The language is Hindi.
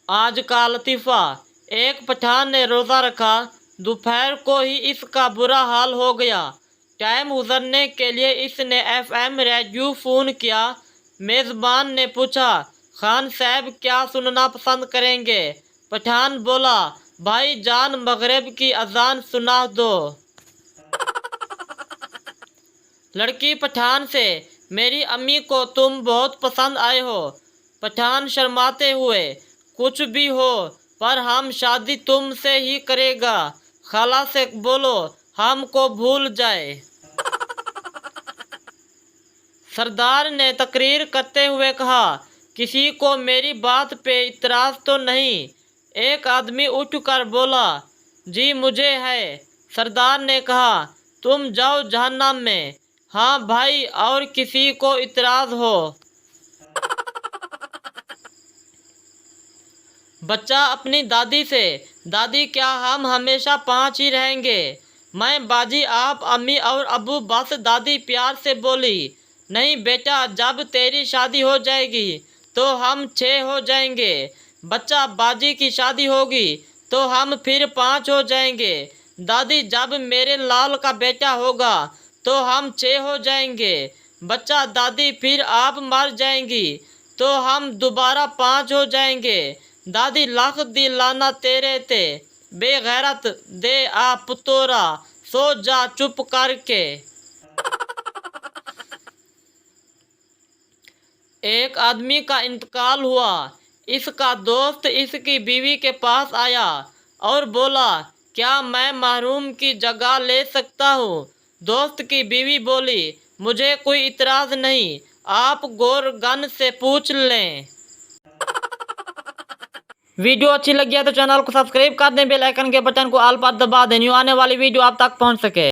आज का लतीफ़ा। एक पठान ने रोज़ा रखा। दोपहर को ही इसका बुरा हाल हो गया। टाइम गुजरने के लिए इसने FM रेडियो फ़ोन किया। मेज़बान ने पूछा, खान साहब क्या सुनना पसंद करेंगे? पठान बोला, भाई जान मगरिब की अजान सुना दो। लड़की पठान से, मेरी अम्मी को तुम बहुत पसंद आए हो। पठान शर्माते हुए, कुछ भी हो पर हम शादी तुमसे ही करेगा। खाला से बोलो हमको भूल जाए। सरदार ने तकरीर करते हुए कहा, किसी को मेरी बात पे इतराज़ तो नहीं? एक आदमी उठकर बोला, जी मुझे है। सरदार ने कहा, तुम जाओ जहन्नम में। हाँ भाई, और किसी को इतराज़ हो? बच्चा अपनी दादी से, दादी क्या हम हमेशा 5 ही रहेंगे? मैं बाजी आप अम्मी और अबू बस। दादी प्यार से बोली, नहीं बेटा, जब तेरी शादी हो जाएगी तो हम 6 हो जाएंगे। बच्चा बाजी की शादी होगी तो हम फिर 5 हो जाएंगे। दादी जब मेरे लाल का बेटा होगा तो हम 6 हो जाएंगे। बच्चा दादी फिर आप मर जाएंगी तो हम दोबारा 5 हो जाएंगे। दादी लाख दी लाना तेरे ते, बेगैरत दे आ पुतोरा, सो जा चुप करके। एक आदमी का इंतकाल हुआ। इसका दोस्त इसकी बीवी के पास आया और बोला, क्या मैं मरहूम की जगह ले सकता हूँ? दोस्त की बीवी बोली, मुझे कोई इतराज़ नहीं, आप गोरगन से पूछ लें। वीडियो अच्छी लगी है तो चैनल को सब्सक्राइब कर दें, बेल आइकन के बटन को ऑल पर दबा दें, न्यू आने वाली वीडियो आप तक पहुंच सके।